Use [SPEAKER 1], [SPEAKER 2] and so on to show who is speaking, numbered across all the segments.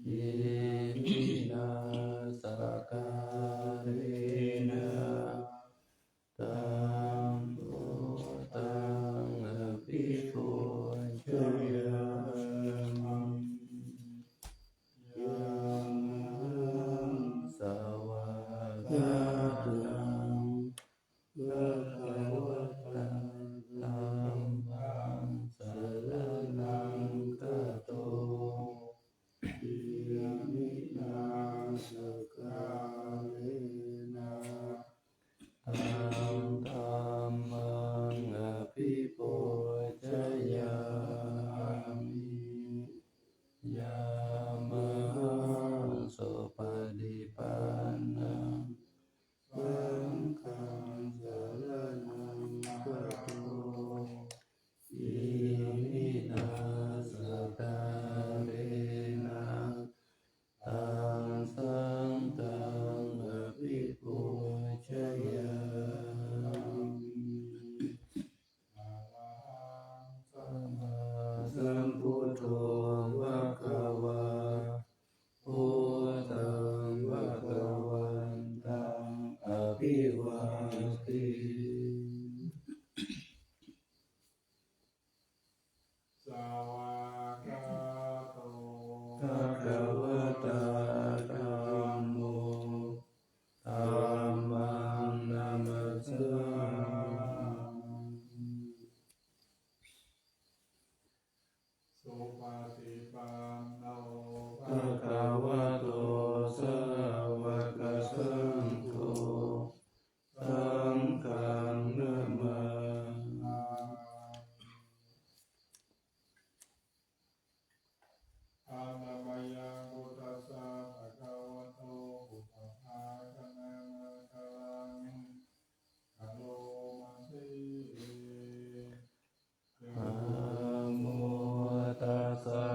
[SPEAKER 1] อิมินาสการินะตัมโพตังอภิปุชยามิยังสวากขาตังภะคะวะตังธัมมังสรณังคัจโตอิมินาสการินะตัมธัมมังอภิปุชยามิยามหังสุปฏิปันนังสังฆังสรณังคัจโตอิมินาสการินะตังสังฆังอภิปุชยามิอะระหังสัมมาสัมพุทโธภะคะวาพุทธังภะคะวันตังอภิวาเทสวากขาโตภะคะวะตาธัมโมธัมมังนัมมัสสามิสุปฏิปันโนภะคะวะโตสาวกสังโฆสังฆังนะมาอะนะมะยังพุทธัสสะภะคะวะโตพุทธภาคะนะมะคะลังอะโลมาสินะโมตัสสะ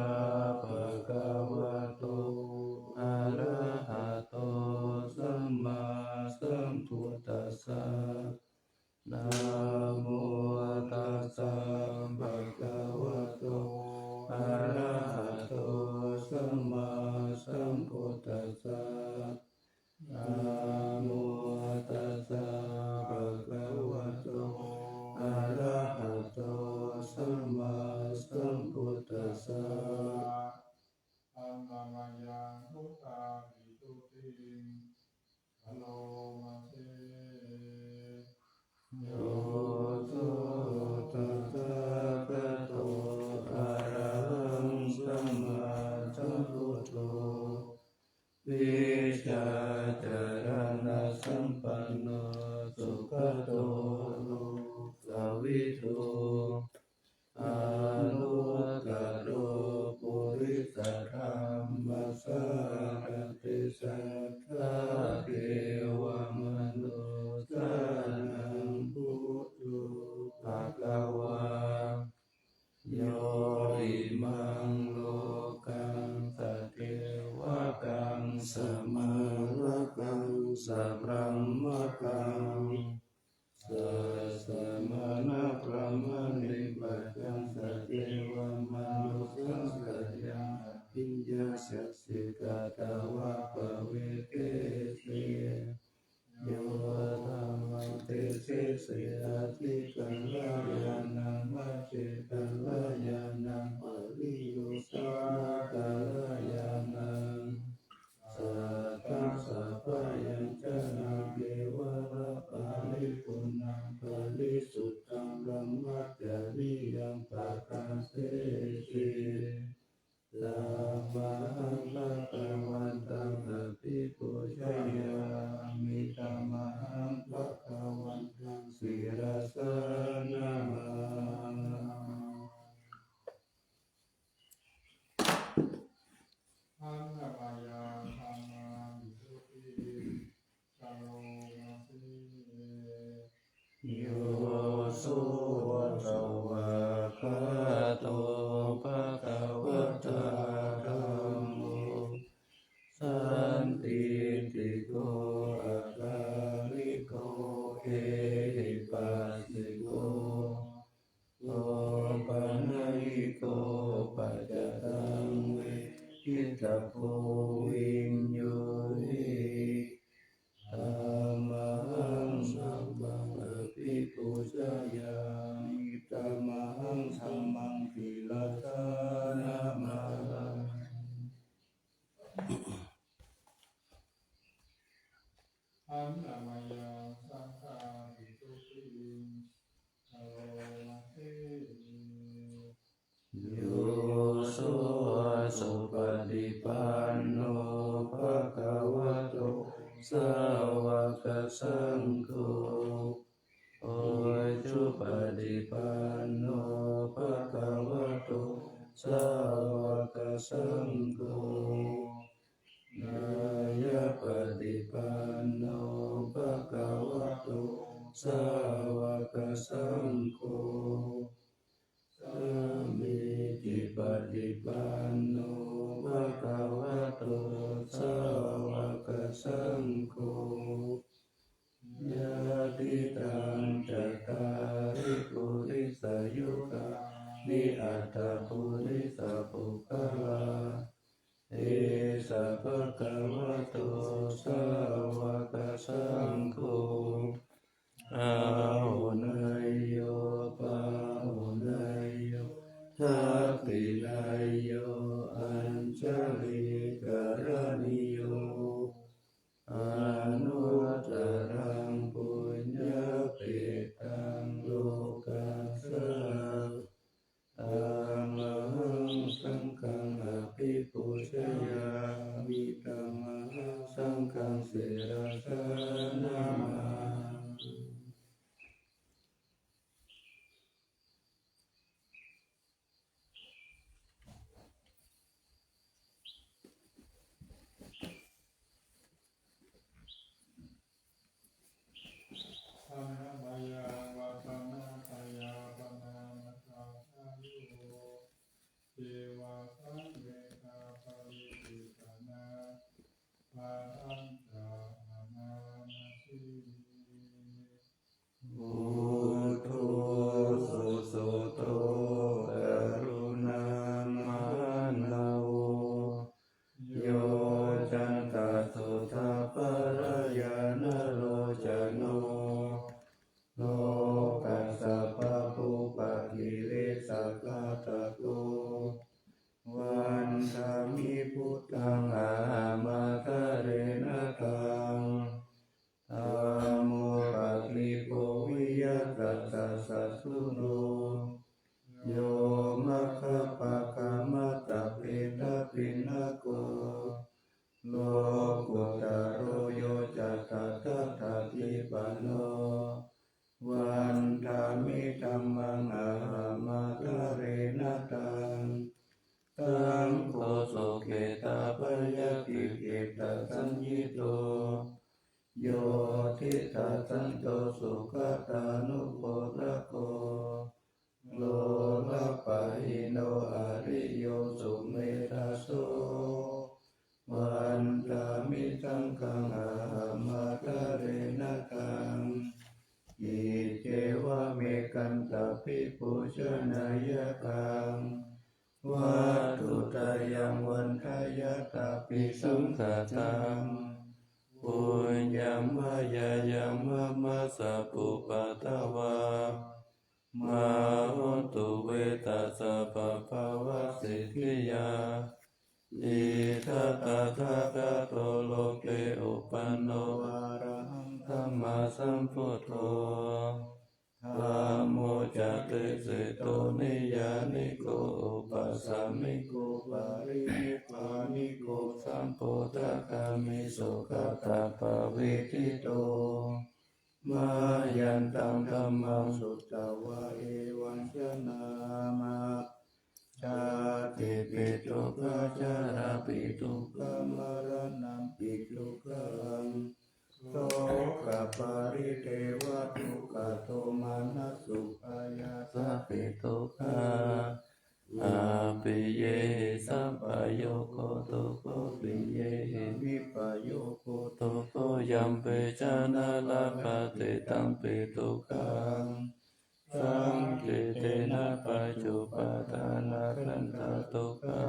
[SPEAKER 1] ภะคะวะโตอะระหะโตสัมมาสัมพุทธัสสะนะโมตัสสะภะคะวะโตอะระหะโตสัมมาสัมพุทธัสสะนะโมตัสสะภะคะวะโตอะระหะโตสัมมาสัมพุทธัสสะอันตมยังพุทธาภิทุติงอโลมาเสโยโสตัสสะภะคะวะโตอะระหังสัมมาสัมพุทโธวิชาจารณะสัมปันโนสุขโตโลกวิทูอานุตตโรปุริสธรรมสารติสัทธาเทวมนุสสานังพุทโธภคะวาโยอิมังโลกังสัตเทวกังสมาลกังสัพพมกังสัสสะมานะพระมณิปัจจังสัตเทวมนุสสังสัจยังอภิญญาสัสสิกาตาวะปะเวเกเสโยธัมมังเตเสสยาติกัลลายานังมัจเจกัลลายานังปริยุสากัลลายานังสัทธังสัพพะยังจนะเกวะระปะริปุณังปริสุทธังบรมจาริยังปะกาเสสิสัมมาสัมพุทธัวันตังอภิปุชยามิธัมมังภะคะวันตังศิรสานามา วินโยหิธัมมังสัมมังอภิปูชยามิธัมมังธัมมังกิลัสสานะมา
[SPEAKER 2] อันตมยังสังฆาทิทุติอโรมาเท
[SPEAKER 1] โยโสสุปฏิปันโนภะคะวะโตสาวกสังโฆโอจุปฏิปันโนภะคะวะโตสาวกสังโฆนายปฏิปันโนภะคะวะโตสาวกสังโฆสามีจิปฏิปันโนภะคะวะโตสาวกสังโฆญาติตังจัตตาริปุริสยุคานิอัตถปุริสปุคลาเอสะภะคะวะโตสาวกสังโฆอาหุเนยโยปาหุเนยโยทัพพิไลโยอัญชลิกรณิโยอนุตตรังปุญญเปตังโลกัสสะธัมมังสังฆังอภิปูชยามิธัมมังสังฆังศิรสานะมา
[SPEAKER 2] อันตมยังวัตนาตยาปนามัสสาชาโยเทวาสังเวกาปริปิตนาปาอันตานานาสี
[SPEAKER 1] พุทโธสุสุโตกรุณามหาโวโยจันตสุทัพพรยานโรจโนโลกัสสะปะปุปะกิเลสะกาตโกวันธามิพุทธังอามาตะเรนะตังธัมโมปักขิโกวิยตัสสะสัสสุโนโยมัคคะปะคะมัตตะเปตะปิณโกโลกุตตโรโยจัตตะตถาทิปันโนวันธามิธัมมังอามาตะเรนะตังสังโฆโสเกตาปยติเกตาสัญญิโตโยทิตาสันโตสุขตานุโพระโกโลละปะหิโนอริโยสุเมธาโสวันตามิสังฆังอามาตะเรนะตังอิเจวะเมกันตปิปุชนายกังวัตถุตายังวันทายตาปิสังฆตังปุญญามายายังมะมะสะปุปะตะวามาหุตุเวตัสสะปะภาวะสิทธิยาอิทัตถะคะโตโลเกอุปันโนอะระหังสัมมาสัมพุทโธธัมโมจักขิเสโตนิยานิโกอุปัสสามิโกปารินิพพานิโกสัมโพธิคามิสุขตาภเวทิโตมายันตังธัมมังสุตตวะเอวังชนะมาชาติปิทุกขจาราปิทุกขมรณะปิทุกขังโสกปาริเทวทุกขโทมานัสสุปายาสปิทุกขาอาปิเยสัพพโยโคตุโคปิเยวิปโยโคตุโคยัมเปจานาลาภติตังปิทุกขังสังกิเตนะปัจจุปทานาคันธทุกขา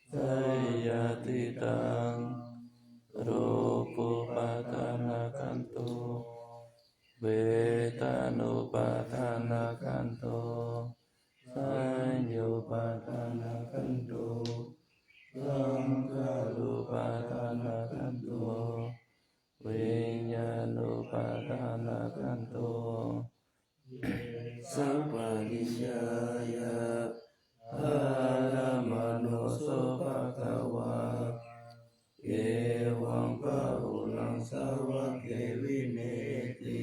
[SPEAKER 1] ส สยติตังรูปุปาทานาคันโตเวทานุปาทานาคันโตสัญญูปาทานาคันโตสังขารุปาทานาคันโตวิญญาณุปาทานาคันโตสัพพะทิยายะอารัมมโนโสภะคะวะเอวังภะหุลังสาวะเกวิเนติ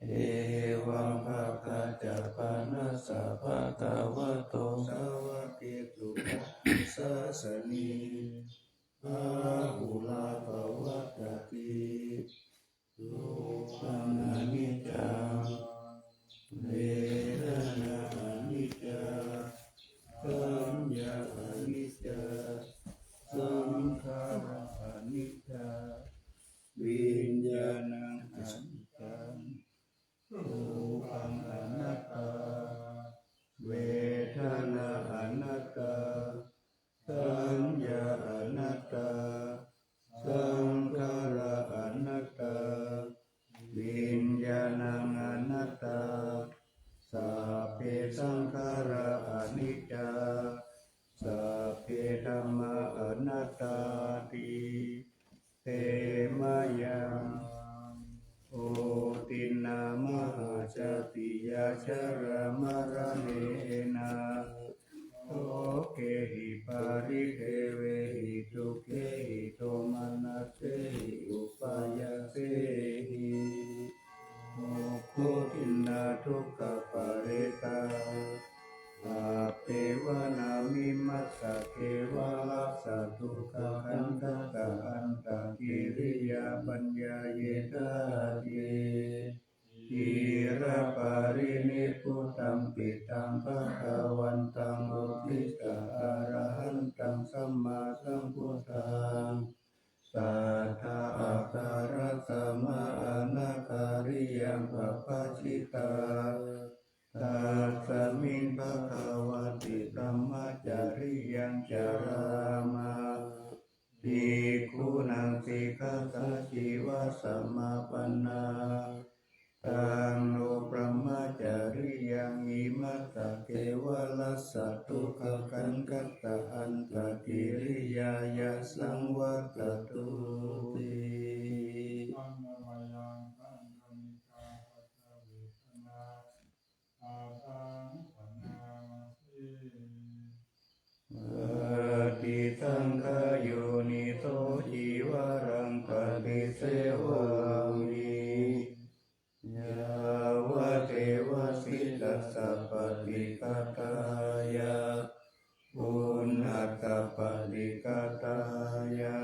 [SPEAKER 1] เอวังภะคะจัปปานัสสะภะคะวะโตสาวะเกตุสัสสนิภะหุลาภวัตติรูปังอนิจจังเวทนาอนิจจาสัญญาอนิจจาสังขารอนิจจาวิญญาณังอนิจจังรูปังอนัตตาเวทนาอนัตตาสัญญาอนัตตาสังขารอนัตตาวิญญาณังอนัตตาสัพเพสังขาราอนิจจาสัพเพธัมมาอนัตตาติเตมะยังโอตินามหาชาติยาชรามรณเนนะโอเกหิปาริเทเวหิทุเกหิโทมนัสเสหิอุปายาเสหิโมโคทินาทุกขปาเรตาอาเปวะนามิมัสสะเทวะลัสสะทุกขคันธกะอันตกิริยาปัญญาเยตาเตอิระปารินิพพุตังปิตังภะคะวันตังอุทิตะอะระหันตังสัมมาสัมพุทธังสัทธาอาการะสัมมาอนาคาริยังปัปปะชิตาตัสสมิงภะคะวะติธัมมัจจริยังจารามาภิกขุนังสิกขาสัจจิวะสัมมาปันนาตังโนปรหมจาริยังอิมัสสะเทวะลัสสะทุกขคันกัตตะอันตกิริยายะสังวัตตุติ
[SPEAKER 2] อันนวยังสังฆมิกาปัจจเวทนาอาตังปนามาสิ
[SPEAKER 1] ติสังขโยนิโสจิวรังปฏิเสวามิยาวะเทวสิตัสสะปฏิกาตายะปุณหัตตะปฏิกาตายะ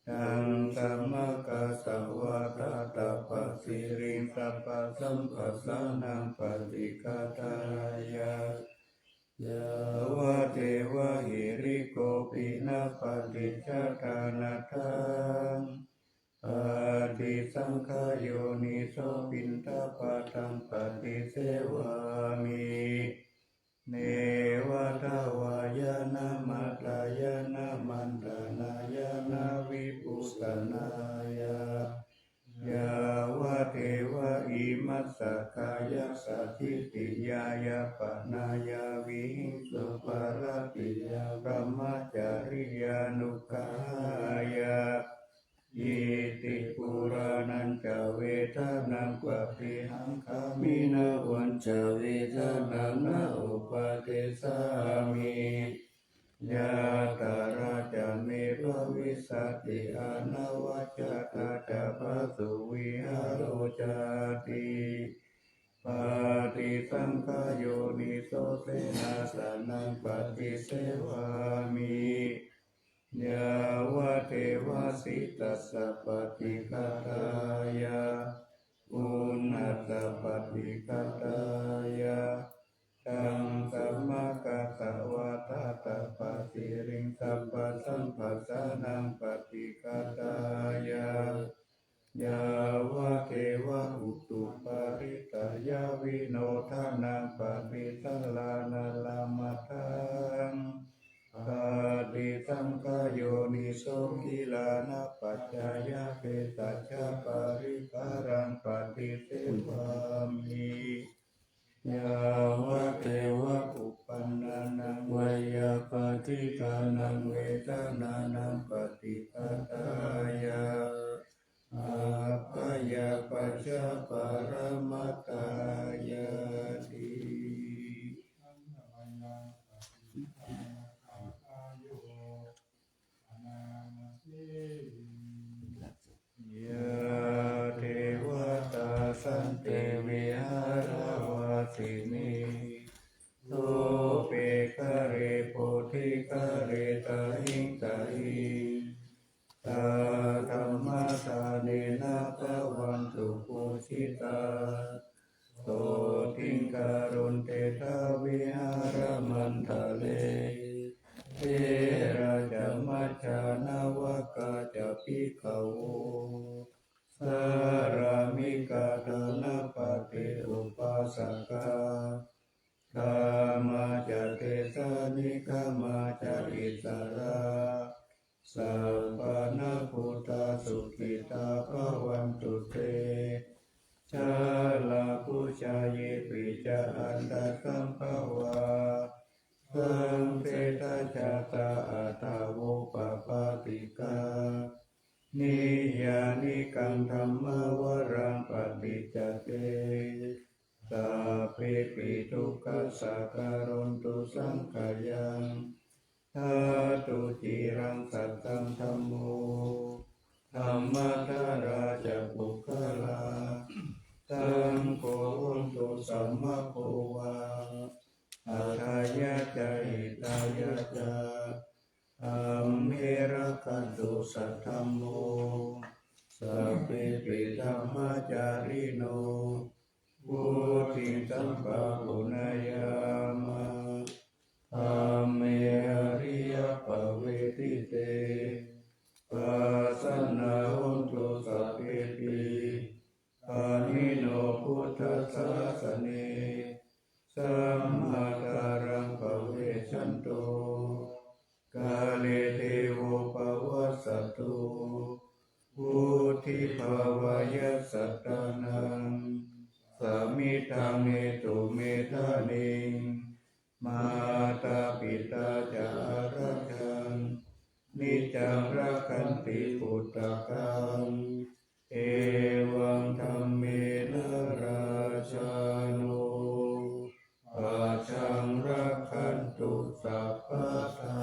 [SPEAKER 1] ตังสัมมากัสสะวะตะตะปัสสิริงสัพพะสัมปัสสะนังปฏิกาตายะยาวะเทวะหิริโกปินะปฏิจจตานาทังปฏิสังขโยนิโสปินทปะทังปฏิเสวามิเนวะทวายานามัตตายานามันตานายานาวิปุสสนายายาวะเทวะอิมัสสะกายสัจจิติยายาปนายาวิหิงสุปาราติยาพระมจาริยานุกายาอิติปุรานันจะเวทานังปะปิหังคามินาวันจะเวทานังนาอุปาเทสามิยาตาราจเมภวิสัตติอนาวัจตาจาปสุวิหารโรจาติปฏิสังขโยนิโสเสนาสนังปฏิเสวามิยาวะเทวสิตัสสะปฏิฆาตายะอุณหัตตะปฏิฆาตายะตังสัมมากัสสะวะตะตะปฏิริงสัพพะสัมปัสสะนังปฏิฆาตายะยาวะเทวะอุตุปาริตายาวิโนทานังปฏิสัลลานาลามัทังป คาติสังขโยนิโสกิลานะปัจจายะเปตัจจปาริภารังปฏิเสวามิยาวะเทวะอุปันนานังวายาปฏิกานังเวทนานังปฏิปทายาอาภยาปัจจปารมัตตายาติยะเทวตาสันเตวิหารวาสินีโสเปกะเรโพธิกะเรตะหิงตะหิตาธรรมตาเนนะภวันตุปุชิตาโสทิงการุณเตทาวิหารมันทะเลเทระจะมัจจานาวกาจะปิขโวสารามิกาธนะปฏิอุปัสสกากามาจะเทสานิกามาจะอิสระสัพพะนะพุทธาสุขิตาภวันตุเตชาลาภุชาเยปิจาอันตสัมภวาสังเทตาจาตาอัตถาโวปปาติกานิยานิกังธรรมวรังปฏิจจเตสัพเพปิทุกขสักการนตุสังขยังธาตุจิรังสัตตังธัมโมธัมมทาราจะบุคลาสังโฆตุสัมมาโพวาอาทายะจาหิตายะจาอัมเมระคันตุสัทธัมโมสัพเพปิธัมมาจาริโนพุทธิสัมปะปุณยามะธัมเมอริยปเวทิเตปัสสนาหุนตุสัพเพปิอานิโนพุทธัสสะสเนสัมมาการังภเวชันโตกาเลเทโวภวัสสตุพุทธิภวายสัตตานังสมิทังเนตุเมธานิงมาตาปิตาจาระคังนิจังรักขันติพุทธกังเอวังธัมเมนะราชาโนอาชังรักขันตุสัพพทา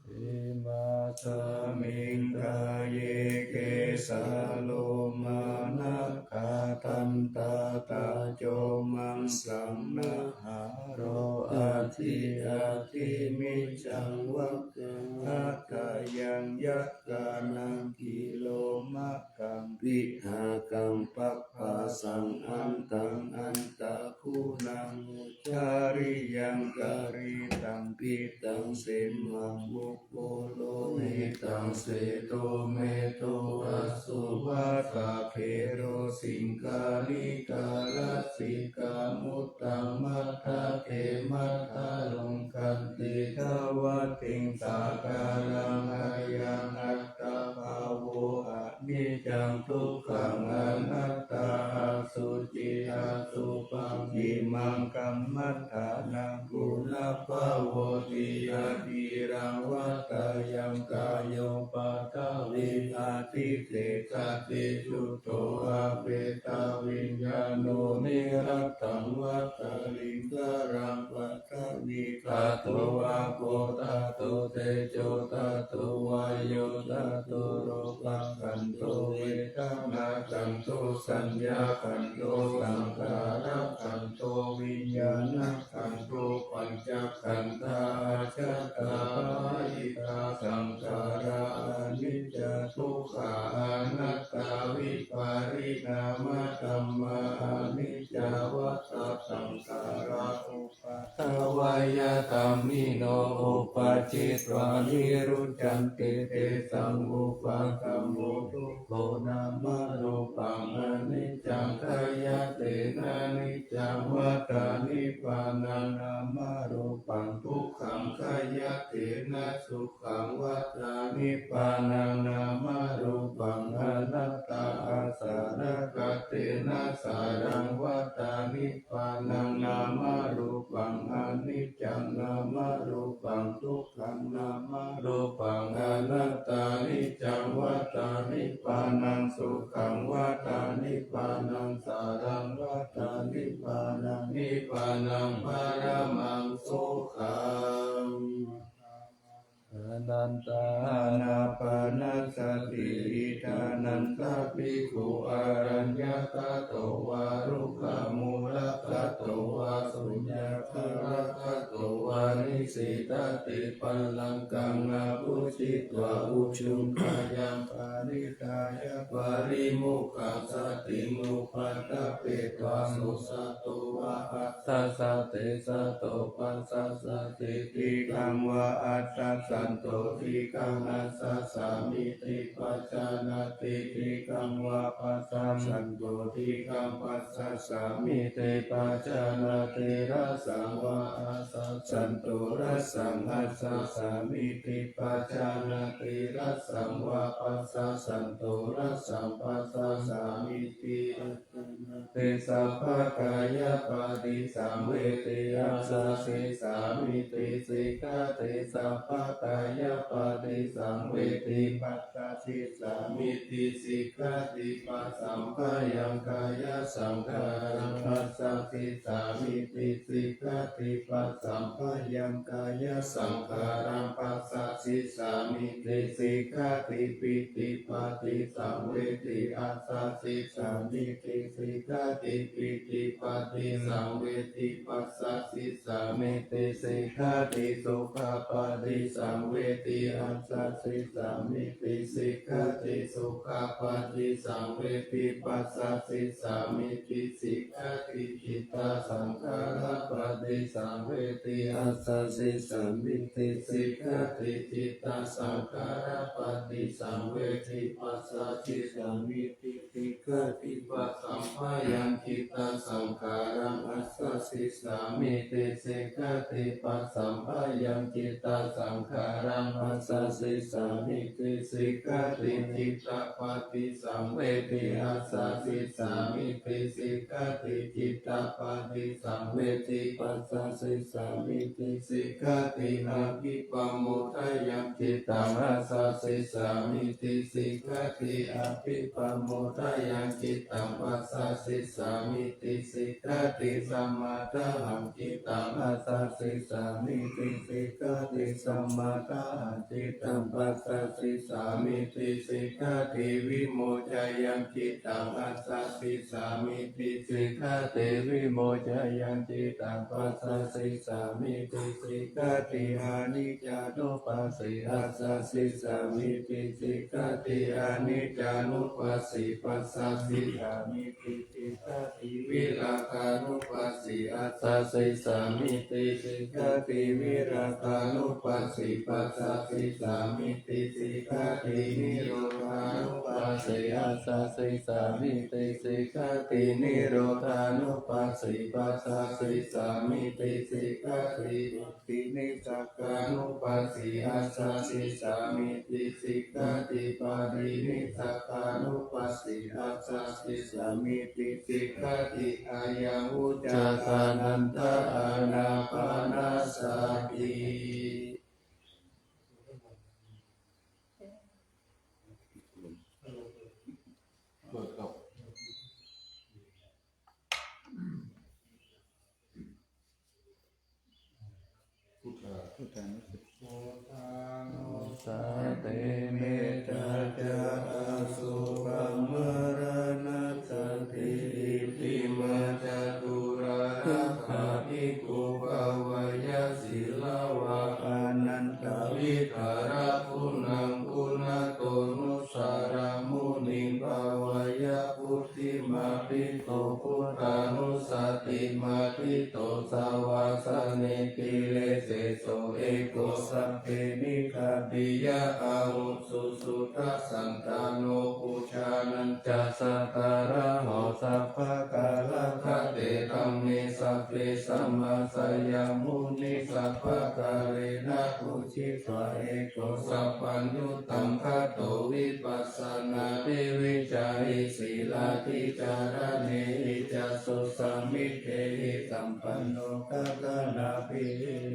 [SPEAKER 1] อิมาสมิงกายเยเกสาโลมานะคาทันตาตาโจมังสัมนะหาโรอาทิอาทิมิจังวัคคัตถายังยักกานังกิโลมะกังวิหากังปัปปะสังอันตังอันตะคุณังจาริยังการิตังปิตังเสมังบุโกโลเมตังเสโตเมโตอสุวัตตาเพโรสิงคาลิกาลสิกามุตตังมัทธะเทมัทธะลงกันติทวติงสาการังอายังอัตตาภาโวอะนิจังทุกขังอนัตตาอสุจิอสุปังอิมังกัมมัฏฐานังกุณภาโวติอาทิรังวัตตายังกายโยปัตตวิอาทิเสสติสุโตอาเปตาวิญญาโนนิรัตตังวัตตลิงกรังปัตตนิกาโตอาโปตาโตเตโจตาโตวายโยตาโตโรปัสสันโตเวทนาขันโตสัญญาขันโตสังขารขันโตวิญญาณขันโตปัญจขันธาจัตตาอิตาสังขารานิจจทุกขาอนัตตาวิปาริณามธัมมานิจจวัฏฏะสังขาราอุปาทวายธรรมิโนอุปจิตวา นิรุจจันติเตสังอุปากัมโมทุกโขนามารูปังอนิจจังขยะเตนะนิจจังวัฏานิพพานังนามารูปังทุกขังขยะเตนะสุขังวัฏานิพพานังนามารูปังอนัตตาอาสารกเตนะสารังวัฏานิพพานังนามารูปังอนิจจังนามารูปังทุกขังนามารูปังอนัตตานิจจังวัฏานิพพานังสุขังวัฏานิพพานังสารังวัฏานิพพานังนิพพานังปรมังสุขังอนันตานาปานาสติอิทานันตาภิกขุอารัญญาตโตวารุขมูลกโตวาสุญญาภรกโตวานิสิตติปัลลังกังอาภูชิตวาอุชุมพยังปานิตายะปาริมุขังสติมุปัตตะเปตวาสุสโตวะอัตตะสะเตสะโตปัสสะสะติติกังวะอัตตะสันโตทิกังอัสสะสามิติปัจจานาติทิกังวะปัสสะสันโตทิกังปัสสะสามิติปัจจานาติรัสสังวะอัสสะสันโตรัสสังอัสสะสามิติปัจจานาติรัสสังวะปัสสะสันโตรัสสังปัสสะสามิติเตสัพพะกายปะติสังเวทิอัสสะสิสามิติสิกขาเตสัพพะกายปะติสังเวทิปัสสะสิสามิติสิกขาติปัสสัมภยังกายสังขารังปัสสะสิสามิติสิกขาติปัสสัมภยังกายสังขารังปัสสะสิสามิติสิกขาติปิติปะติสังเวทิอัสสะสิสามิติสิกขาติปิติปะติสังเวทิปัสสะสิสามิติสิกขาติสุขปะติสังเวทิอัสสะสิสามิติสิกขาติสุขปะติสังเวทิปัสสะสิสามิติสิกขาติจิตตสังขารปะติสังเวทิอัสสะสิสามิติสิกขาติจิตตสังขารปะติสังเวทิปัสสะสิสามิติสิกขาติปัสสัมภยังจิตตสังขารังอัสสะสิสามิติสิกขาติปัสสัมภยังจิตตสังขารังอัสสะสิสามิติสิกขาติจิตตปะติสังเวทิอัสสะสิสามิติสิกขาติจิตตปะติสังเวทิปัสสะสิสามิติสิกขาติอาภิปัมโมทยังจิตตังอัสสะสิสามิติสิกขาติอาภิปัมโมทยังจิตตังปัสสะสิสามิติสิกขาติสัมมาทังจิตตังอัสสะสิสามิติสิกขาติสัมมาทังจิตตังปัสสะสิสามิติสิกขาติวิโมจายังจิตตังอัสสะสิสามิติสิกขาติวิโมจายังจิตตังปัสสะสิสามิติสิกขาติอานิจจานุปัสสิอัสสะสิสามิติสิกขาติอานิจจานุปัสสิปัสสะสิสามิติสิกขาติวิราคานุปัสสิอัสสะสิสามิติสิกขาติวิราคานุปัสสิปัสสะสิสามิติสิกขาตินิโรธานุปัสสิอัสสะสิสามิติสิกขาตินิโรธานุปัสสิปัสสะสิสามิติสิกขาติตินิจักขานุปัสสิอัสสะสิสามิติสิกขาติปารินิจักขานุปัสสิอัสสะสิสามิติสิกขาติอายังอุจจาคานันทอานาปานาสติเปิดกับพุทธาพุทธานุสติโสตาโนสาเตเมตตาจาสุปัมมรณะสันติอิติมาจาตุราราคาภิกขุภาวายาศิลาวะอานันตวิทาระคุณังคุณโตนุสารามุนิภาวายาพุทธิมาปิโตพุทธานุสติมาปิโตสาวาสเนกิเลเสโสเอโกสัพเพนิคา ติยะอาหุสุสุทัสสันตาโนปุชานันจะสัตตาระโหสัพพะกาลคะเตธัมเมสัพเพสัมมาสยามุนิสัพพะกาเรนะปุชิตวะเอโกสัพพัญญุตังคะโตวิปัสสนาติวิจาริสีลาธิจารเนหิจัสสุสมิเทหิสัมปันโนกัตนาภิ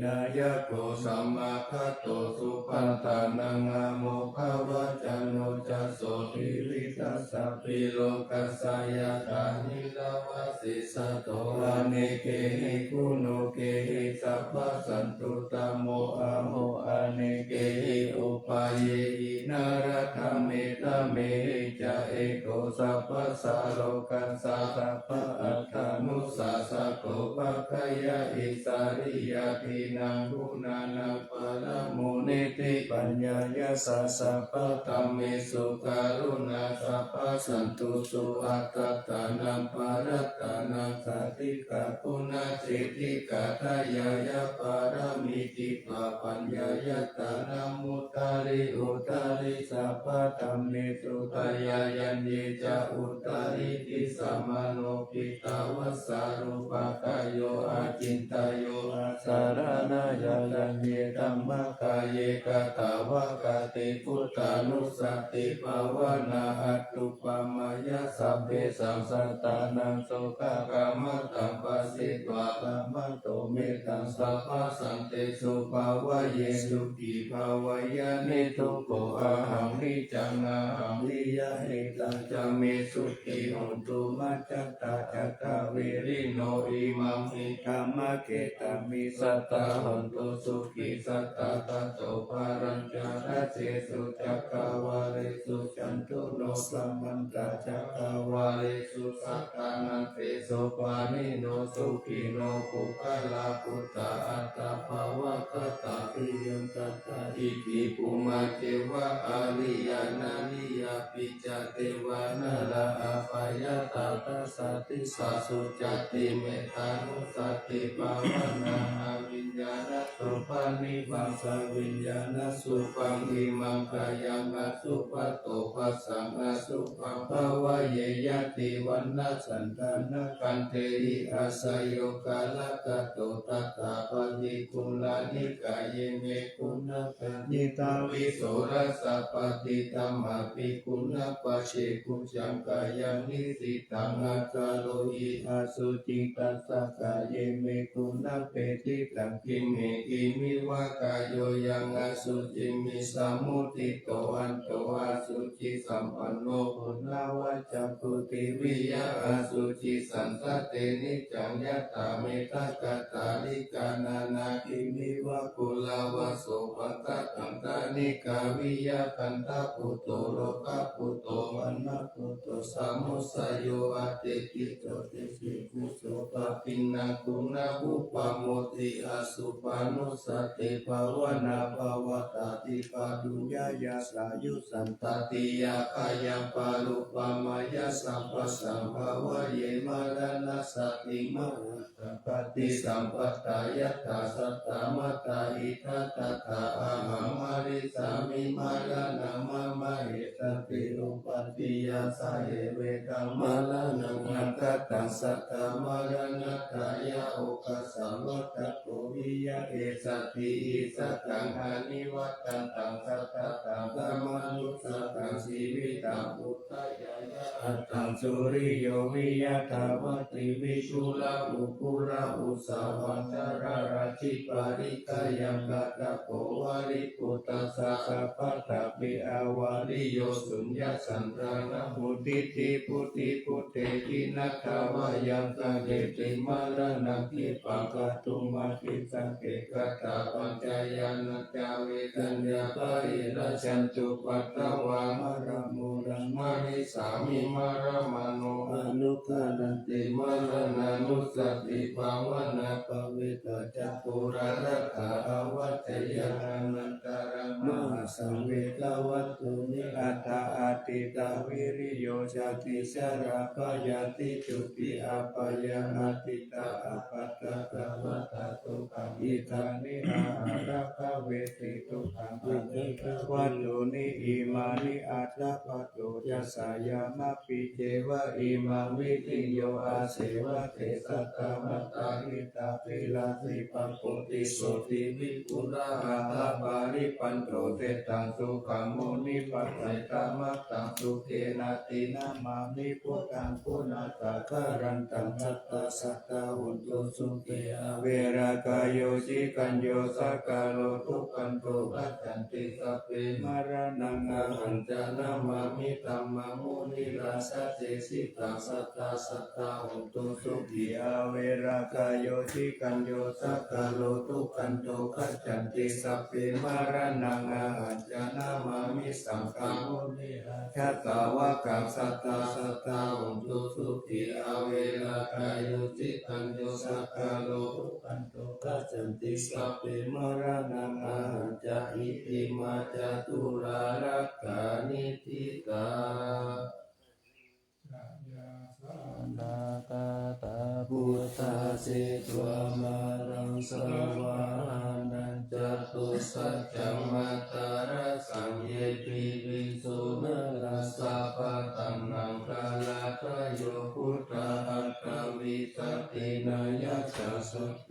[SPEAKER 1] นายะโกสัมมาคัตโตสุปันตานังอะโมภาวะจันโนจัสโสทิวิตัสสะปิโลกัสสยะตานิลาวะสิสะโตอะเนเกหิคุโนเกหิสัพพะสันตุตโมอะโมอะเนเกหิอุปาเยหินารัตเมตเมหิจะเอโกสัพพะสาโลกัสสะสัพพะอัตถานุสาสะโกภะคะยะอิสาริยาทินังคุณานังปะละโมนิติปัญญายะสัสสะปะธัมเมสุการุณาสัพพะสันตุสุอัตตานังปารัตตานังสัตติกะปุณะสิทธิกะทายายะปารามิติปะปัญญายะตานัมมุตตาริอุตตาริสัพพะธัมเมสุตยายันเยจะอุตตาริติสัมมาโนปิตาวัสสารุปะกายโยอาจินตายโยอาสารณายายันเยธัมมะกายเยกตาวะกติพุทธานุสติภาวนาอัตตุปมายะสัพเพสัมสัตตานังโสกกามตังปัสสิตวะธรรมโตเมตังสัพพะสันเตสุภาวะเยสุขีภาวายะนิทุโกอะหังนิจังอะหังนิยะนิตังจะเมสุขีหุตุมัจจตาจัตตาวิริโนอิมังหิธรรมะเกตามิสัตตาหันตุสุขีสัตตาตโตภารัญจาระเสสุจักขวาเลสุจันตุโนสัมมันตจักขวาเลสุสัตตานันเตโสปานิโนสุขีโนปุคลาปุตตาอัตตาภาวะคตาปิยมตัตตาอิติปุมาเทวะอาริยานานิยาปิจเทวานาลาอาปายาตาตัสสติสาสุจติเมตานุสติภาวนาอาวิญญาณสุปานิบังสวิญญาณสุปังอิมังกายังอสุปโตปัสสังอสุปังภาวะเยยติวันนาสันตานากันเทหิอาสยโยกาลกะโตตัตตาปฏิคุลานิกายเยเมคุณะปณิตาวิโสรัสสะปฏิตัมมาปิคุณะปัจเจกุจังกายังนิสิตังอาคาโลหิอาสุจิตัสสะกายเยเมคุณะเปติตังกิเมกิมิวะกายโยยังอสุจิมิสามุติโตอันโตอาสุจิสัมปันโนปุณาวัจจปุติวิยะอาสุจิสันตเตนิจังยัตตาเมตตาตาลิกานานาคิมิวะกุลาวะโสปัตตะคันตานิกาวิยะคันตาปุโตโลกะปุโตวันนะปุโตสัมมุสโยอาเตกิโตเตสิกุโสปะปินังกุณะบุปโมติอสุปานุสติภาวนาภาวตาติปาดุญญายาสายุสันตติยาคายังปาลุปมายาสัมปัสสัมภาวะเยมารณสติมะปฏิสัมปตายตาสัตตมตาอิทัตตาอาหังมาริสามิมารณมะมะเหตติอุปติยาสาเหเวกัมมะละนังอัตตังสัตตมารณตายาโอกัสสะวัตโกวิยะเอสติอิสตังอานิวัตตังสัตตังธัมมานุสตังสีวิตังพุทธายายะอัตตังสุริโยวิยะทาวติวิชุลาอุปุระอุสาวังจาราราชิปาริกายังกะตะโกวาริปุตตะสัพพะตะปิอาวาริโยสุญญสันตานะพุติติพุติพุเตกินัทวายังกะเดติมารณะกิปังกะตุมาติสังเกกตาปัญจายานะจาเวกัญญาปะอิระชันตุปัตตวามะระมุรังมาริสามิมารมโนอนุกานันติมารณานุสติภาวนาปเวตจักปุระระตาอวัตยานันตารังมหาสังเวกวัตตุม นิอัตตาอาติตาวิริโยชาติชราภยาติจุติอาปยาอาติตาอาปัตตะกวะตาตุขังอิตานิอาหาระภเวติตุขังอิติวัตถุนิอิมานิอัตตะปัตโตยัสสายามะปิเจวะอิมังวิติโยอาเสวะเทสัตตามัตตาหิตาปิลาสิปัปโปติโสติวิปุราหาปาริปันโตเตตังสุขังโมนิปัสสัตตมัตตังสุเทนะตินามามิพุทธังพุทธัสสะคารันตังสัตตาสัตตาหุนตุสุเตอเวรากายโยชิกัญโยสักกาโลทุกขันโตปัจจันติสัพเพมรณังอาหันจานามามิตัมมามุนิราสะเตสิตังสัตตาสัตตาหุนตุสุขีอเวรากายโยชิกัญโยสักกาโลทุกขันโตปัจจันติสัพเพมรณังอาหันจานามามิสังฆามุนิราชตาวะกังสัตตาสัตตาหุนตุสุขีอเวรากายโยชิกัญโยสักกาโลทุกขันโตปัจจันติสัพเพมรณังอาหันจาอิติมาจาตุรารักขานิทิตาดากาตาพุทธาสิตวามารังสวานันจตุสัจจมัตตาระสังเยปิวิสุนราสาปะตังนังกาลาทะโยพุทธาอัตตวิสัตตินายัสสะสัพเพ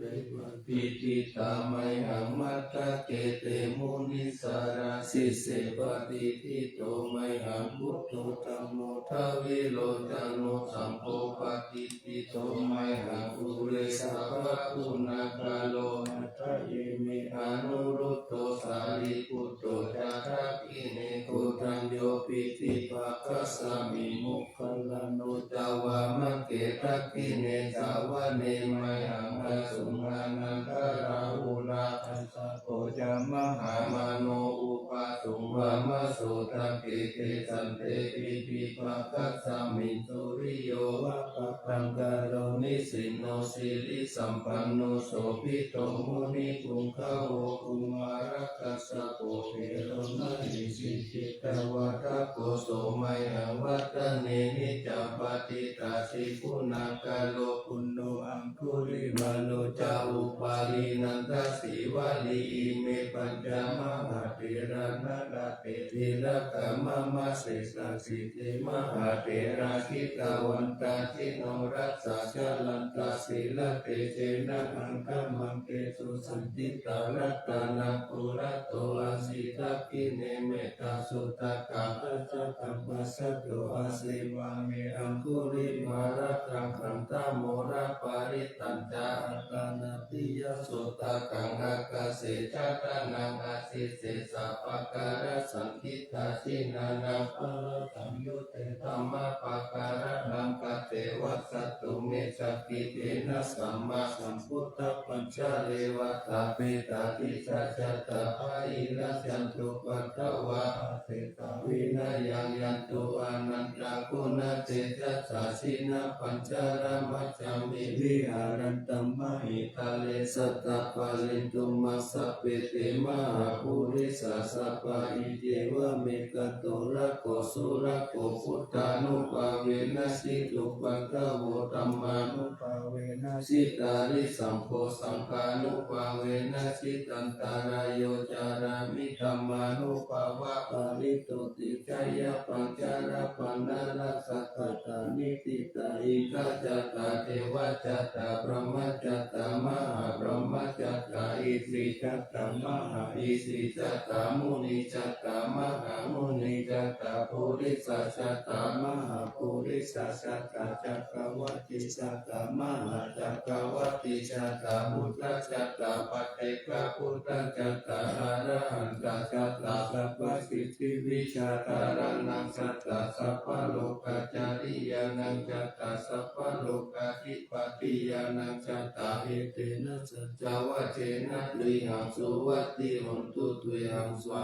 [SPEAKER 1] ปิติตามัยหังมัตตะเกเตมุนิสาราสิเสปฏิทิโตมัยหังพุทโธธัมโมทวิโลจโนสัมโพปฏิทิโตมัยหังปุเรสะภะปุณกาโลมัตตะเยเมอนุรุตโตสารีปุตโตจักขักิเนกุตัญโยปิติภะคะสามิมุขลานุจาวามะเกตักขิเนสาวะเนมัยหังอสุมานันทราหุราคัสสะโพจามหามโนอุปาสุวามะโสตเกเกสันเตปิปิภะคะสามิสุริโยวะปะปังกาโรนิสินโนสิริสัมปันโนโสภิโตมุนิกุงขโวกุมารักขัสสะโพเทโรมหิสิจิตวัฏโกโสมัยหังวัตเนนิจาปฏิตาสิปุณกาโลปุณโนอังคุริมาโนจาอุปาลีนันทสิวาลีอิเมปัญจมหาเถระนาลาเตติระกามะมะเสสะสิเตมหาเถระคิตาวันตาจิโนรัสสะชาลันตาสิลเตเจนะอังคมังเกสุสันติตารัตนาปุระโตอาสิทัพพิเนเมตาสุตตะกัจจตัมปัสสะโตอาสิวาเมอังคุริมารัตังขันตโมระปาริตัญจาอัตตานาติยสุตตะกังอากาเสจัตตานังอาสิเสสะปะการะสังคิตาสินานังปะระตังยุเตธัมมะปะการะนังกเตวัสสตุเมจักขิเตนะสัมมาสัมพุทธปัญจเลวะตาเปตาติสัจจตาภาอิรัสยันตุปัตตวะเตตาวินายังยันตุอนันตาคุณเตจัสสะสินะปัญจารมัจจามิวิหารันตัมมหิทะเลสัตตะปะลินตุมัสสะเปเตมหาภูริสัสสะปะอิเจวะเมกะโตระโกสุระโกพุทธานุภาเวนะสิตุปัตตะโวธัมมานุภาเวนะสิตาริสัมโพสังฆานุภาเวนะสิตันตารายโยจารามิธัมมานุภาวะปาริตุติจายะปัญจาระปันนารัสสะตตานิติตาอิกาจัตตาเทวจัตตาพรหมจัตตามหาพรหมจัตตาอิสิจัตตามหาอิสิจัตตามุนิจัตตามหามุนิจัตตาภูริสัจจัตตามหาภูริสัจจัตตาจักขวัฏติจัตตามหาจักขวัฏติจัตตาพุทธจัตตาปัจเจกพุทธจัตตาอรหันตจัตตาสัพพสิทธิวิชาตารานังสัตตาสัพพโลกาจาริยานังจัตตาสัพพโลกาธิปติยานังจัตตาเหเตนะสัจจวะเจนะตุหังสุวัตติหนตุตุหังสวา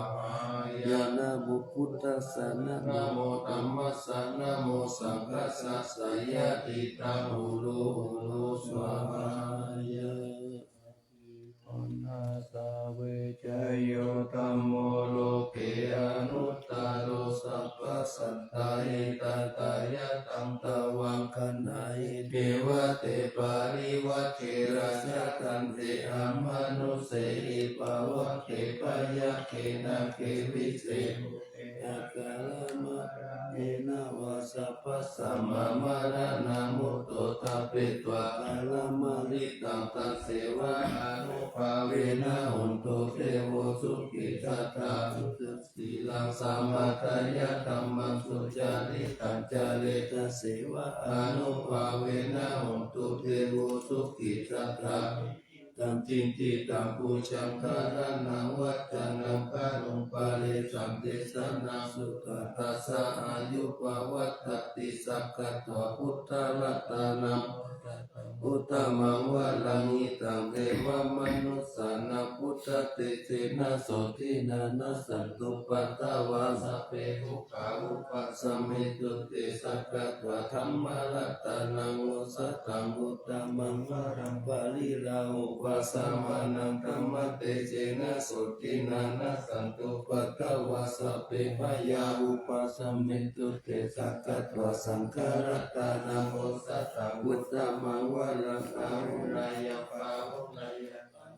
[SPEAKER 1] ยานะโมพุทธัสสะนะโมธัมมัสสะนะโมสังฆัสสะสยะติตังหูโลหูโลสวายะอันนาสาเวจโยธัมโมโลเกอนุตตโร สัพพสัตตาเอตตายะตังตวังคันหายเทวะเตปาริวัชเชราชตันเตอามนุเสหิปาวะเขปยะเขนะเขวิเศษยะกาลมะเอนะวะสัพพสัมมามาระนามุตโตตะเปตวะกาลมะริตังตัสเสวะอานุภาเวนะหุนโตเทโวสุขิสัตตาสุสีลังสัมมาทายะธัมมังสุจาริตัญจาเรตเสวะอานุภาเวนะหุนโตเทโวสุขิสัตตาตัมจินติตัมปูชังคารานังวัจจานังคารุงปาเลสัมเดสนาสุขตัสสะอายุปวัตติสักขะตวพุทธรัตนังพุทธมังวะลังอิตังเทวมนุสสานังพุทธเตเสนะโสทินานัสสันตุปัตตวาสัพเพทุกขาอุปัสสมิตุเตสักขะตวะธัมมรัตนังโอสัตตังพุทธมังวรังปาริลาอุปัสสมานังธัมมเตเสนะโสทินานัสสันตุปัตตวาสัพเพพยาอุปัสสมิตุเตสักขะตวะสังฆรัตนังโอสัตตังพุทธมังวรังอาหุนายปาหุนาย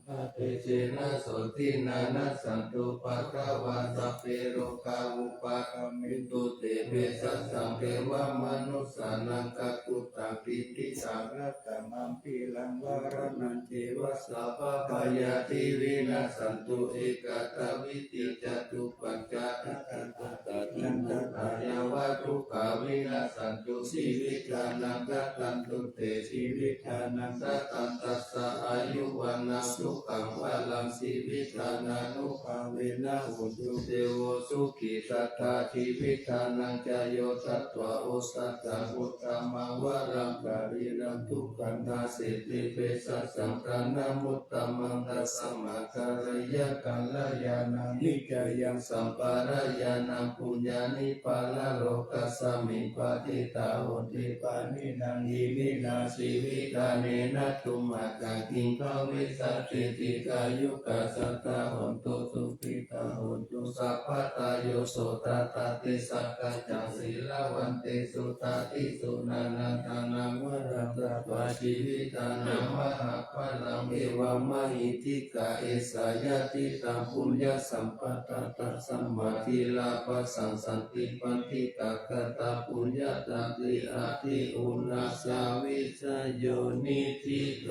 [SPEAKER 1] ปัตเตเจนะโสทินานัสสันตุปัตตวาสัพเพโรกาอุปาคมิตุเตเปสัสสังเทวมนุสสานังกัจจุตังปิติสังรัตมัมปิลังวรนันเทวสัพพะยาติวินาสันตุเอกตวิติจตุปัญจทัตตะตันตตายาวะทุกขาวินาสันตุสีวิทานังกัตตันตุเตสีวิทานังกัตตันตัสสะอายุวันนังสุขังวะลังสีวิทานานุภาเวนะหุนตุเตโวสุขิสัตตาชีวิทานังจโยสัตวะโอสัตตังพุทธมังวรังกาลิรังทุกขันธาสิติเปสัสสังฆานามุตตมังตัสสมาการยะกัลยาณังนิจยังสัมปารายานังปุญญานิปาลโลกัสสมิปะทิตาโหติปานินังยิมินาสีวิตาเนนะตุมากังกิงขวิสัตติติกายุกัสสตาโหตุสุขิตาโหตุสัพพตาโยโสตตติสักกัจจังศีลาวันติสุตติสุนานันทานังวรัตตวาชีวิตานังมหาภลังเอวามหิติกาเอสายติตังปุญญสัมปตตัสสัมมาทิลาภสังสันติปันติกากตาปุญญตาติอาทิอุณาสาวิชโยนิธิโต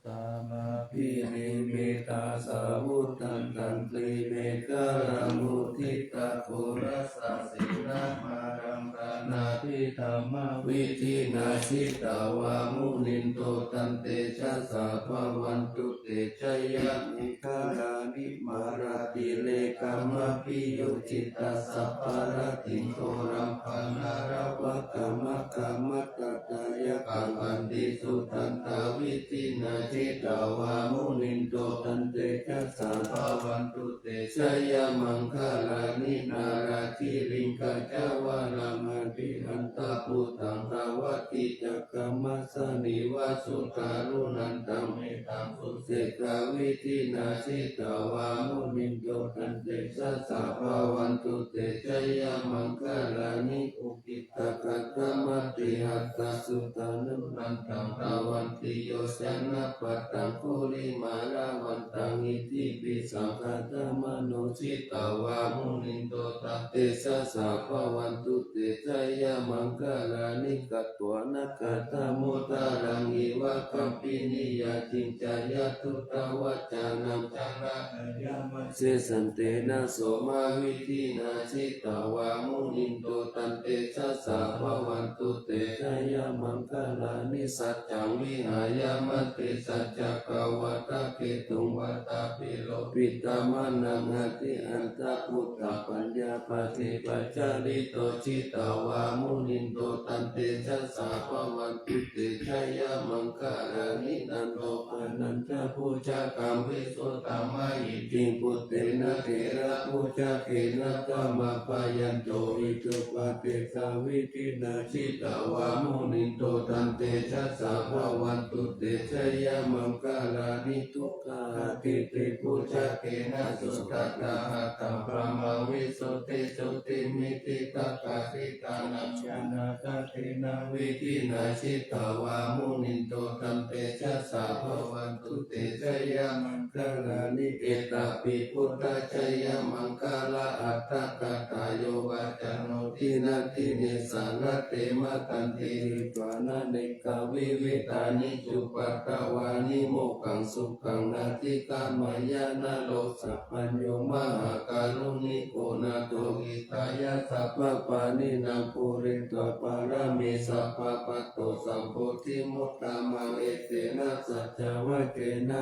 [SPEAKER 1] ตามาพิริเมตาสาวุตันตันตรีเมฆาลังมุทิตาโครัสสะสินามารังรานาทิธรรมวิธินาชิตาวามุนินโตตันเตชะสาภวันตุเตชะยะมิฆาลานิมาราติเลกามะปิโยจิตตาสัพพารติโตรัมปนารวะกามะกามะตตายะกังอันติสุตันตาวิธินาชิตาวามุนินโตตันเตชะสาภวันตุเตชะยะมังคลานินาราธิริงกัจจวารามันติอันตปุตังภาวติจักขมัสสนิวาสุการุนันตังเมตังสุเสกาวิธินาชิตาวามุนินโตตันเตชะสาภวันตุเตชะยะมังคลานิอุกิตกัตตมัตติหัตตสุตานุนันตังภาวันติโยชนะปัตตังคุริมาราวันตังอิติปิสังฆตมโนชิตาวามุนินโตตันเตชะสาภวันตุเตชะยะมังคลานิกัตตวนะกัตตมุตตารังอิวะคัมปินิยาจินจายะทุตวัจจานังจังระยามะเสสันเตนะโสมาวิธินาชิตาวามุนินโตตันเตชะสาภวันตุเตชะยะมังคลานิสัจจังวิหายามะเตสัจจกวะตะเกตุงวัตตาปิโลปิตามานังหติอันตะพุทธปัญญาปฏิปัจจาริโตชิตาวามุนินโตตันเตชะสาภวันตุเตชะยะมังคลานินันโตปนัญจภูชากรรมวิสุตตามะหิติปุตเตนะ นะเถระพุชเกนะกามาปายันโตอิตุปะเตสาวิทินาชิตาวามุนิโตตันเตชัสสะภวันตุเตชะยะมังคลานิทุกขาทิติพุชเกนะสุตตะหะตัมพระมวิสุทธิสุติมิติตกะสิตานัญญานาตตินาวิทินาชิตาวามุนิโตตันเตชัสสะภวันตุเตชะยะมังคลานิเอตปิพุทธชยมังคลาอัตตกตายโยวัจโนทินาทิเนสารเตมะตันติตวานาเนกาวิเวตานิจุปัตตวานิโมกังสุขังนาทิกามายานาโลสัพพัญโยมหาการุณิโกนาโตกิตายาสัพพะปานินาภูริตวปารามิสัพพะปัตโตสัมโพธิมุตตามังเอเตนะสัจจวะเกนะ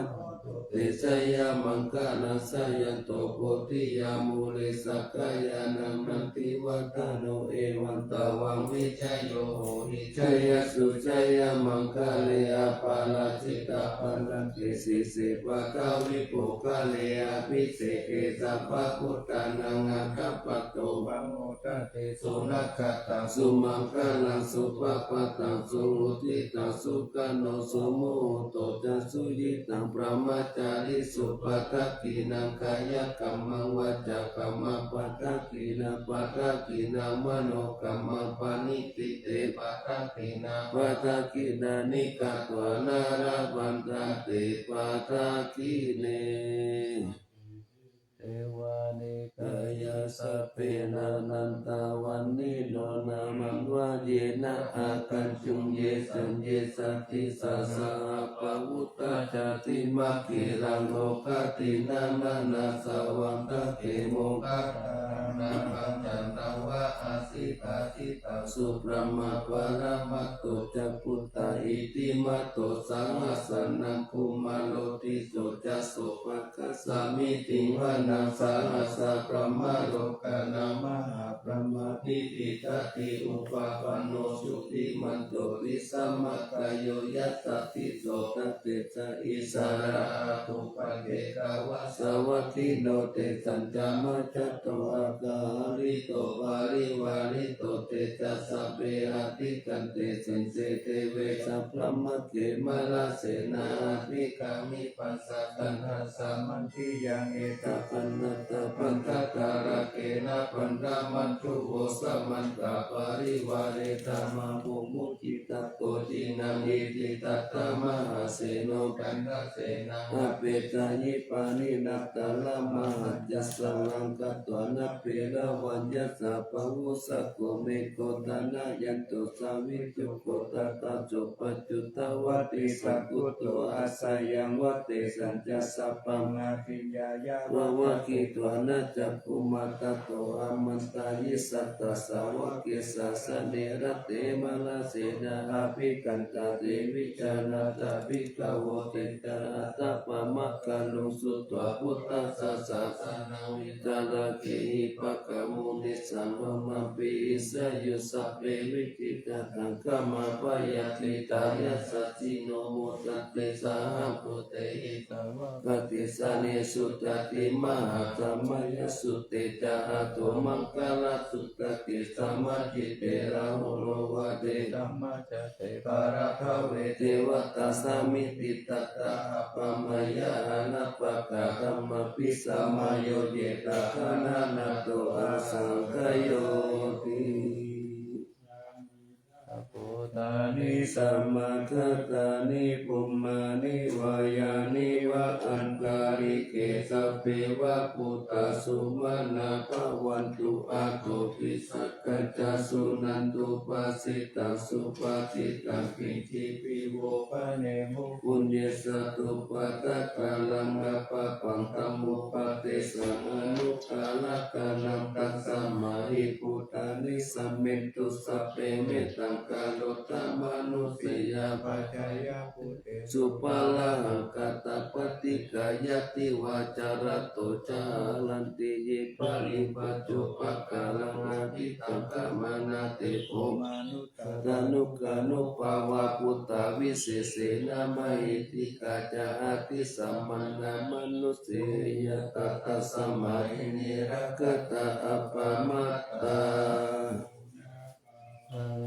[SPEAKER 1] เตชะยะมังคลัสสะยันโตโพธิยามูเลสักกายานันนันติวัฏโนเอวันตวังวิชัยโยโหหิชัยสุชัยมังคะเลอปาลาจิตาปันลันติสิสิปะกาวิปุคะเลอภิเสเกสัพพะพุทธานังอาคัปปะโตบังโมทะเตสุนัคขตังสุมังคะลังสุปะปะตังสุมุติตังสุกโนสุโมโตจัสสุยิตังพระมัจจาริสุปะทักขินังกายกัมมังวาจากัมมังปะทักขินังปะทักขินังมโนกัมมังปานิติเตปะทักขินังปะทักขินานิกาตวานาราบันตันติปะทักขิเนเทวานิกายสัพเพนานันตาวันนิโนนามังวะเยนะอาคันจุงเยสัญเยสัตติสาสะปะวุตตาจาติมัคคิรังโลกตินานานาสวันตะเกโมกัตตานาปัญจันตวะอาสิตาทิตาสุปรมาปารมัตโตจักพุตตาอิติมัตโตสังฆสันนังคุมาโลติโสจัสโสภะคัสสามิติวานาสาหัสสะพระมโลกานามหาพระมาทิติตติอุปาปโนสุติมันโตวิสัมมาคายโยยัตติโสตเตสะอิสาระตุปะเกกาวะสวัตถิโนเตสัญจามัจจโตอากาลิโตวาริวาริโตเตจัสสะเปอาติกันเตสินเสเตเวสัพพะมะเกมะลาเสนาภิกามิปัสสะตันหัสสะมันทิยังเอตปันนัตตปันทตาระเกนะปันรามันทุโวสมันตาปาริวาเรตามาภูมุจิตะโกจินังอิติตัตตมหาเสโนกันทเสนาอเปตายิปานินัตตะละมหัจจัสสลังกัตตวนะเประวันยัสสะปะวุสะโกเมโกตานะยันโตสาวิจุโกตตะโจปัจจุตวัติสักกุโตอาสายังวัตเตสัญจัสสะปังอาทิยายาวะวะกิตวานะจักขุมาตโตอามันตายิสัตตสาวะเกสะสเนระเตมะลาเสนาอาภิกันตาเตวิจานาตาภิกขโวเตตาตะปะมะกะลุสุตวะพุทธัสสะสะสะนาวิตาลาเกหิปะกะมุนิสัมภมัมปิสะยุสัพเพวิจิตตังกัมมะปะยะติตายัสสะจิโนโมตัตเตสาหัมพุเตหิตวะกติสานิสุตติมหาสัมมยสุเตจาหะโตมังคลาสุตติสัมมาจิเตระโหโลวะเดธัมมะจเตปาระภเวเทวตาสามิติตัตตะปัมมยานะปะกะธัมมปิสัมมาโยเจตะคนะนะโตอาสังคโยติโพธานิสัมมาทัตตานิปุมมานิวายานิวะอันการิเกสัพเพวะปุตตะสุมาณาภวันตุอาโกปิสักกัจจสุนันตุปัสสิตังสุปฏิตังกิจิปิโวปะเนมุปุญญสตุปัตตะกาลังอปะปังตัมมุปะเตสังอนุกาลกานังตัสสะมาหิปุตตานิสัมเมตุสัพเพเมตังกาโลตมนุสิยาปัจจายปุเตสุปาลังกัตตปฏิกายติวาจารโตจาลา นติยิปะริปัจจุปกาลังอาทิตังกามนาเตโภมานุตตานุกานุปาวะพุตตาวิเศษนะมหิติกาจาติสัมมันนามนุสเสยตตาสัมมาหิรักตาอัปปมัตตา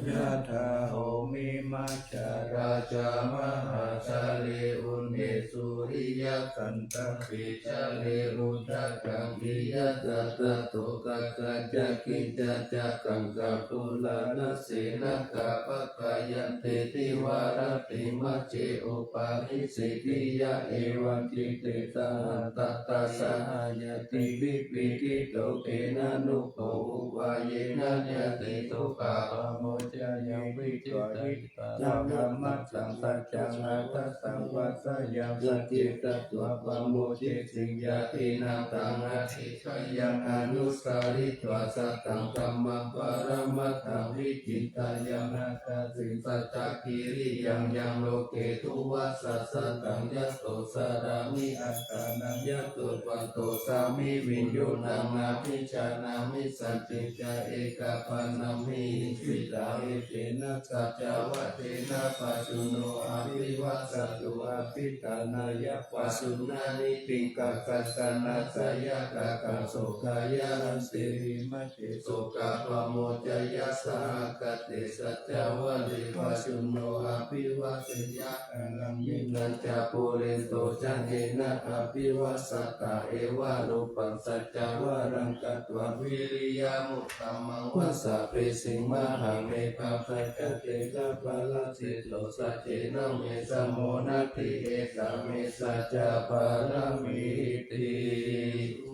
[SPEAKER 1] ยะถาโหมิมัจจาราชามหาชาลิอุเนสุริยกันตปิชาลิอุตกังมิยะตตะโตกะกะจักขิจัจกังกัปุลานะเสนะกะปะกะยันเตติวารติมัจเจอุปาริสิติยะเอวันติเตตาหันตตาสหายติวิปิติโตเตนะนุโภอุวาเยนะยะติทุกาโมจายังวิจิตติตาธรรมะสังสัจจังอาทัสสังวัสยังสจิตตัวปโมจิสิยาตินาตังอาทิชยังอนุสาริตวสัตตังธรรมปรมัตถวิจิตายังนาคาสิสัจจกิริยังยังโลเกตุวัสสะตังยัตโตสารามิอัตตานังยัตโตปันโตสามิวิญโยนังอาภิชานามิสัจจิจาเอกปานามิวิตาเอเตนะสัจจวะเตนะปัจจุโนอภิวัสตุอภิตานายะปัสสุนานิปิงกัสสะนัสยะกะกังโสกายะหันเตหิมัจเจโสกะปะโมจยะสหกเตสัจจวะเลปัสสุโนอภิวัสยะอลังยินันจะปุเรนโตจันเทนะอภิวัสตาเอวะรูปังสัจจวะรังกัตวะวิริยมุตตมังวัสสะเปสิงมหาเมฆาสัจจเตนะปะละสิโตสัจเจนะเมสโมนัตติเอกาเมสัจจปารามิติ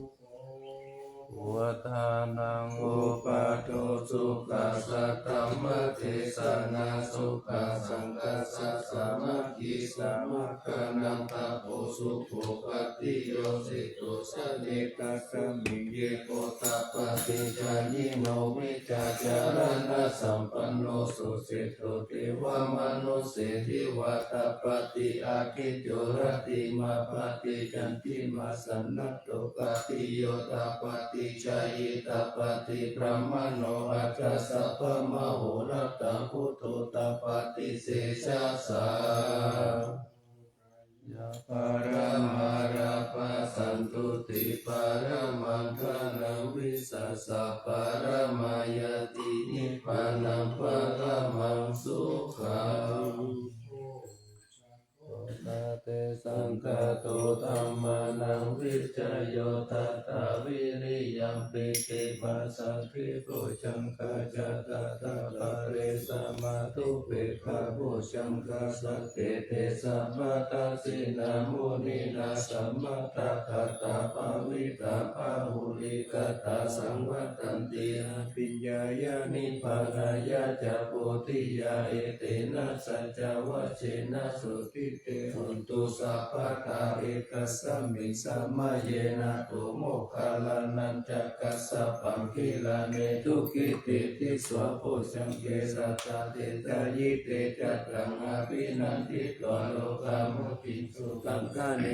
[SPEAKER 1] วัฏานังอุปาโทสุขัสสะธัมมะเทศนาสุขัสสังกัสสะสามัคคีสามัคคนังตาโพสุโภปฏิโยสิตุสเนกัสสมิเยโกตปฏิจายิโนวิจาจารณะสัมปันโนสุสิตุเทวมนุสเสทิวัตปฏิอาคิโยรติมาปฏิจันติมาสันนตโตปฏิโยตปฏิจายตปฏิพระมโนอัจฉสัพพมโหรัตตังพุทโธตปฏิเสชะสายะปรมาราปัสสันตุติปรมังคลังวิสัสสะปรมายตินิพพานังปรมังสุขังเตสังฆโตธัมมานังวิจโยทัตตาวิริยังปิติปัสสัทธิปุชังคจัตตาตาปะเรสมาตุเปกขาปุชังคสัตเตเตสัมมาตาสินามุนินาสัมมาตาคตาปาวิตาภาหุลิกตาสังวัตันติปิญญายานิพพานายาจาโพธิยาเอเตนะสัจจวัชเชนะสุติเตหุนตุสัพพะทาเอกสัมมิสัมมาเยนะตุโมคคัลลานันจักกัสสะปังคิลาเนทุกิติติสวะโพชังเกสัตตาเตตายิเตจัตตังอภินันติตวโลกามุติสุขังคาเน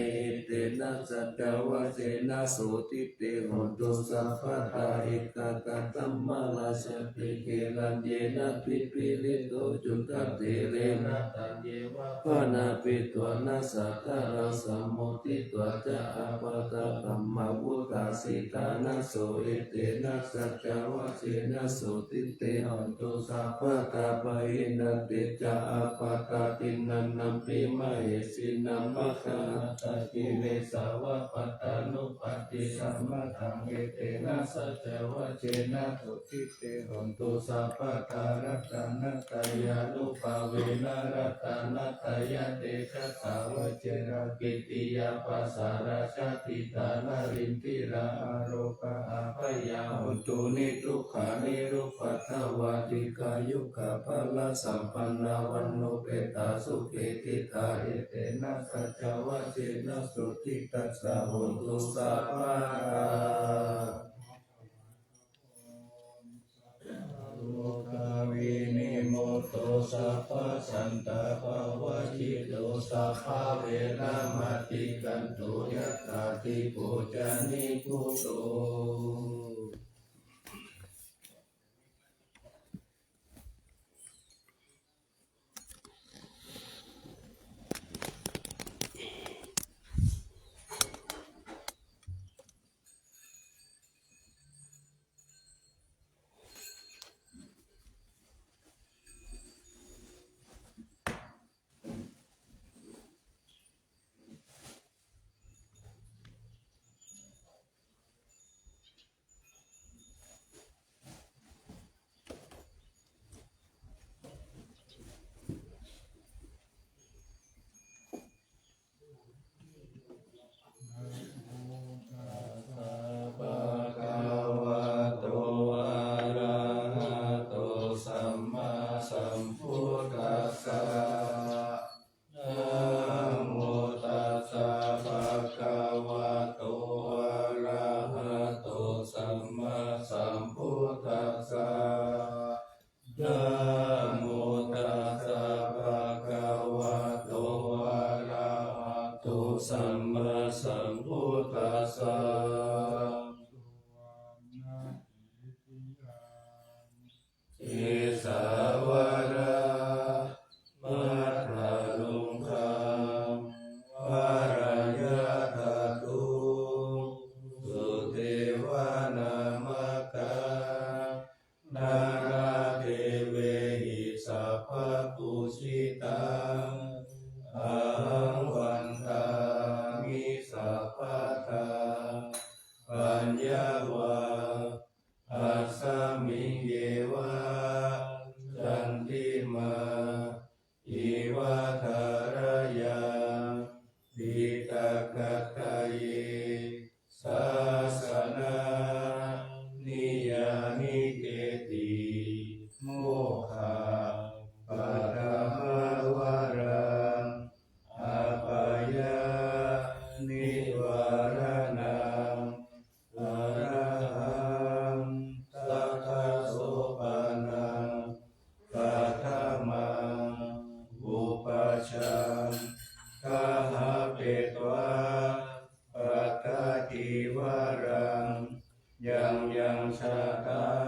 [SPEAKER 1] เตนะสัจจวัชเชนะสุติเตหุนตุสัพพะทาเอกกัตตัมมาลาสติเกลันเยนะปิปิลิโตจุตเตเรนะตันเยวะปนาปิตวนาสัตตาราสัมโมติตวจะอาปะตะธัมมาวุตาสิตานะโสเอเตนะสัจจวัชเชนะสุติเตหันตุสัพพะตาปะหินันติจะอาปะตาตินันนัมปิมะเหสินัมมะคะตะกิเลสาวะปัตตานุปัตติสัมมาทังเอเตนะสัจจวัชเชนะสุติเตหันตุสัพพะตารัตนะตายานุภาเวนะรัตนะตายะเตชะสาวเจระกิติยาปัสสาราชาติตานารินทิราอาโรกาอาภยาหุตุนิทุกขานิรุปัฏฐวาติกายุกะภลสัมปันนาวันโนเปตาสุเกติตาเอเตนะสัจจวัชเชนะสุติตัสสะหุนตุสัพพะโลกาวินิโมโตสัพพะสันตาภาวะจิโตสัพพะเวรามติกันตุยัตตาติปุจานิกุ โต ภะคะวะโตอะระหะโตสัมมาสัมพุทธัสสะนะโมตัสสะภะคะวะโตอะระหะโตสัมมาสัมพุทธัสสะนะโมตัสสะภะคะวะโตอะระหะโตสัมมาสัมพุทธัสสะ อิสาวรามัทธลุงคังวารายาตตุสุเทวานามกังนาราเทเวหิสัพพปุชิตังอะหังวันตามิสัพพทาปัญญาวา อัสสมิงเยวะจันติมาอิวะทารยาดิตากะตะเยสาสนานิยานิเกติโมฆะปะทะมาวารังอาปายานิวารนังอรหัง สัทธโสปานังปัฏฐามังอุปัชฌังคหเปตวาปัตตติวารังยังชาตา